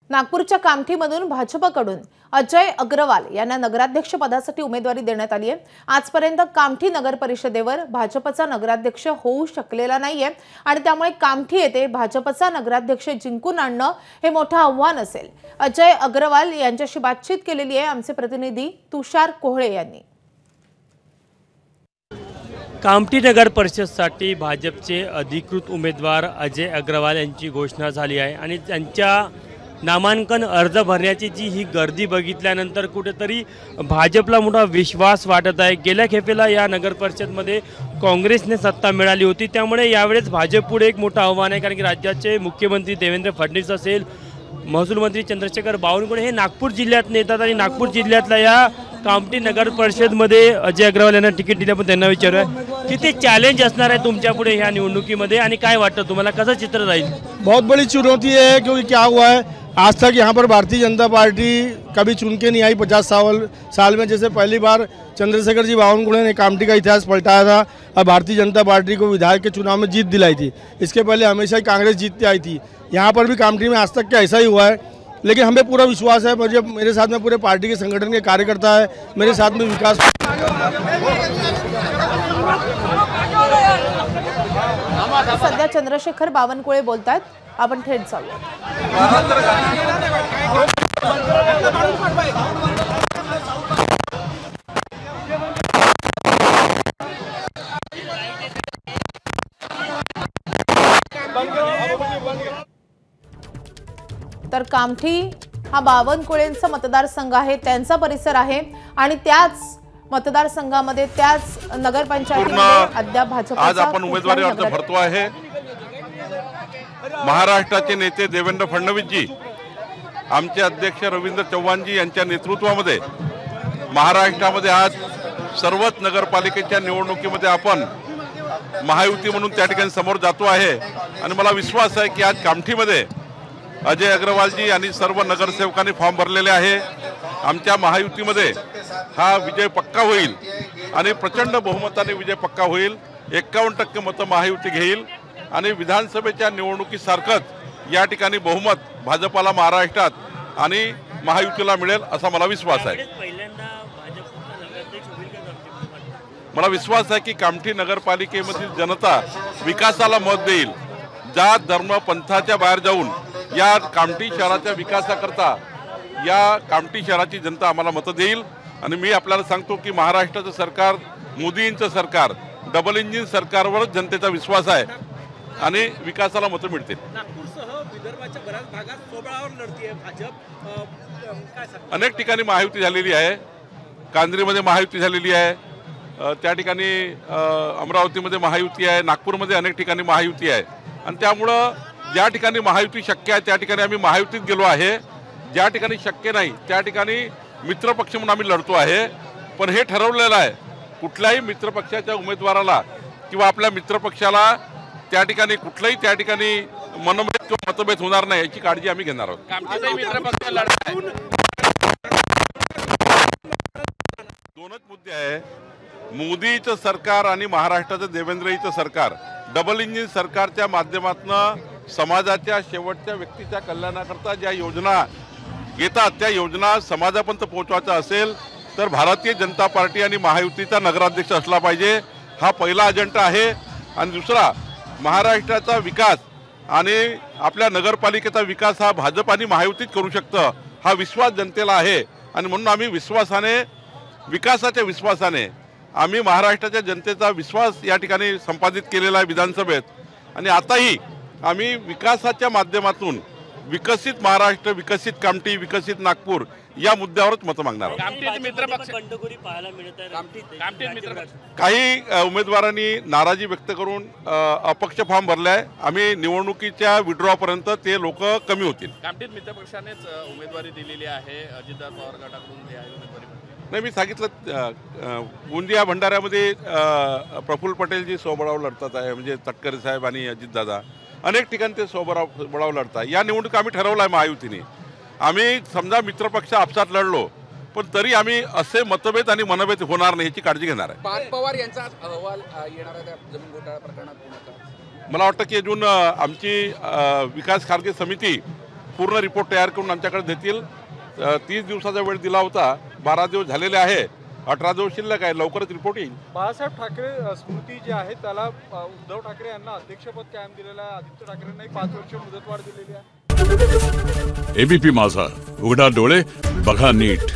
नागपूरच्या कामठीमधून भाजपकडून अजय अग्रवाल यांना नगराध्यक्ष पदासाठी उमेदवारी देण्यात आली आहे। आजपर्यंत कामठी नगर परिषदेवर भाजपचा नगराध्यक्ष होऊ शकलेला नाहीये आणि त्यामुळे कामठी येथे भाजपचा नगराध्यक्ष जिंकून आणणं हे मोठं आव्हान असेल। अजय अग्रवाल यांच्याशी बातचीत केलेली आहे आमचे प्रतिनिधी तुषार कोहळे यांनी। कामठी नगर परिषदसाठी भाजपचे अधिकृत उमेदवार अजय अग्रवाल यांची घोषणा झाली आहे आणि त्यांच्या नामांकन अर्ज भरण्याची जी ही गर्दी बघितल्यानंतर कुठेतरी भाजपला मोठा विश्वास वाटत आहे। गेल्या खेपेला या नगर परिषदमध्ये काँग्रेसने सत्ता मिळाली होती, त्यामुळे यावेळेस भाजपपुढे एक मोठं आव्हान आहे। कारण की राज्याचे मुख्यमंत्री देवेंद्र फडणवीस असेल, महसूल मंत्री चंद्रशेखर बावनकुळे हे नागपूर जिल्ह्यात येतात आणि नागपूर जिल्ह्यातल्या या कामठी नगर परिषदमध्ये अजय अग्रवाल यांना तिकीट दिलं। पण त्यांना विचारूया किती चॅलेंज असणार आहे तुमच्या पुढे ह्या निवडणुकीमध्ये आणि काय वाटतं तुम्हाला, कसं चित्र राहील? बहुत बड़ी चुनौती है, क्योंकि क्या हुआ है आज तक यहाँ पर भारतीय जनता पार्टी कभी चुन के नहीं आई। 50 साल में जैसे पहली बार चंद्रशेखर जी बावनकुळे ने कामठी का इतिहास पलटाया था और भारतीय जनता पार्टी को विधायक के चुनाव में जीत दिलाई थी। इसके पहले हमेशा ही कांग्रेस जीतती आई थी। यहाँ पर भी कामठी में आज तक क्या ऐसा ही हुआ है, लेकिन हमें पूरा विश्वास है। मुझे मेरे साथ में पूरे पार्टी के संगठन के कार्यकर्ता है, मेरे साथ में विकास। सध्या चंद्रशेखर बावनकुळे बोलतात, आपण थेट जाऊया। तर कामठी हा बावनकुळेंचा मतदारसंघ आहे, त्यांचा परिसर आहे आणि त्याच मतदारसंघामध्ये त्याच नगरपंचायतीमध्ये अद्याप भाजपचा आज आपण उमेदवारी अर्ज भरतो आहे। महाराष्ट्राचे नेते देवेंद्र फडणवीस जी, आमचे अध्यक्ष रवींद्र चव्हाण जी यांच्या नेतृत्वामध्ये महाराष्ट्रामध्ये आज सर्वच नगरपालिकेच्या निवडणुकीमध्ये आपण महायुती म्हणून त्या ठिकाणी समोर जातो आहे आणि मला विश्वास आहे की आज कामठीमध्ये अजय अग्रवाल जी आणि सर्व नगरसेवकांनी फॉर्म भरलेले आहे। आमच्या महायुतीमध्ये हा विजय पक्का होईल आणि प्रचंड बहुमताने विजय पक्का होईल। 51% मतं महायुती घेईल आणि विधानसभेच्या निवडणुकीसारखंच या ठिकाणी बहुमत भाजपाला महाराष्ट्रात आणि महायुतीला मिळेल असा मला विश्वास आहे। मला विश्वास आहे की कामठी नगरपालिकेमधील जनता विकासाला मत देईल। जात धर्म पंथाच्या बाहेर जाऊन या कामठी शहराच्या विकासाकरता या कामठी शहराची जनता आम्हाला मतं देईल आणि मी आपल्याला सांगतो की महाराष्ट्राचं सरकार, मोदींचं सरकार, डबल इंजिन सरकारवरच जनतेचा विश्वास आहे आणि विकासाला मतं मिळतील। नागपूरसह विदर्भाच्या बऱ्याच भागात सोबळावर लढतीये भाजप। अनेक ठिकाणी महायुती झालेली आहे, कांद्रीमध्ये महायुती झालेली आहे, त्या ठिकाणी अमरावतीमध्ये महायुती आहे, नागपूरमध्ये अनेक ठिकाणी महायुती आहे आणि त्यामुळं ज्या ठिकाणी महायुती शक्य आहे त्या ठिकाणी आम्ही महायुतीत गेलो आहे। ज्या ठिकाणी शक्य नाही त्या ठिकाणी मित्रपक्ष म्हणून आम्ही लढतो आहे। पण हे ठरवलेलं आहे कुठल्याही मित्रपक्षाच्या उमेदवाराला किंवा आपल्या मित्रपक्षाला त्या ठिकाणी कुठलाही त्या ठिकाणी मनभेद किंवा मतभेद होणार नाही याची काळजी आम्ही घेणार आहोत। दोनच मुद्दे आहे, मोदीचं सरकार आणि महाराष्ट्राचं देवेंद्रजीचं सरकार डबल इंजिन सरकारच्या माध्यमातून समाजाच्या शेवटच्या व्यक्तीच्या कल्याणाकरता ज्या योजना येतात त्या योजना समाजापर्यंत पोहोचवायचा असेल तर भारतीय जनता पार्टी आणि महायुतीचा नगराध्यक्ष असला पाहिजे, हा पहिला अजेंडा आहे। आणि दुसरा, महाराष्ट्राचा विकास आणि आपल्या नगरपालिकेचा विकास हा भाजप आणि महायुतीत करू शकतं हा विश्वास जनतेला आहे आणि म्हणून आम्ही विश्वासाने, विकासाच्या विश्वासाने आम्ही महाराष्ट्राच्या जनतेचा विश्वास या ठिकाणी संपादित केलेला आहे विधानसभेत आणि आताही आम्ही विकासाच्या माध्यमातून विकसित महाराष्ट्र, विकसित कामठी, विकसित नागपूर या मुद्द्यावरच मतं मागणार आहोत। काही उमेदवारांनी नाराजी व्यक्त करून अपक्ष फॉर्म भरले आहे। आम्ही निवडणुकीच्या विड्रॉपर्यंत ते लोक कमी होतील। कामठीत मित्रपक्षानेच उमेदवारी दिलेली आहे, अजितदादा पवार गटाकडून उमेदवारी नाही, मी सांगितलं गोंदिया भंडाऱ्यामध्ये प्रफुल्ल पटेल जी सोबळाव लढतात आहे, म्हणजे तटकरे साहेब आणि अजितदादा अनेक ठिकाणी ते सोबळाव लढतात। या निवडणूक आम्ही ठरवलं आहे महायुतीने। आम्ही समजा मित्रपक्ष आपसात लढलो पण तरी आम्ही असे मतभेद आणि मनभेद होणार नाही याची काळजी घेणार आहे। पार्थ पवार यांचा अहवाल येणार आहे त्या जमीन घोटाळा प्रकरणात। मला वाटतं की अजून आमची विकास खारगे समिती पूर्ण रिपोर्ट तयार करून आमच्याकडे देतील. 30 दिवसाचा वेळ दिला होता, 12 दिवस झालेले आहे, 18 दिवस शिल्लक आहे. लवकरच रिपोर्ट येईल. बाळासाहेब ठाकरे स्मृती जी आहे त्याला उद्धव ठाकरे यांना अध्यक्षपद कायम दिलेलं आहे. आदित्य ठाकरेंनाही 5 वर्ष मुदतवाढ दिलेली आहे. एबीपी माझा, उघडा डोळे बघा नीट.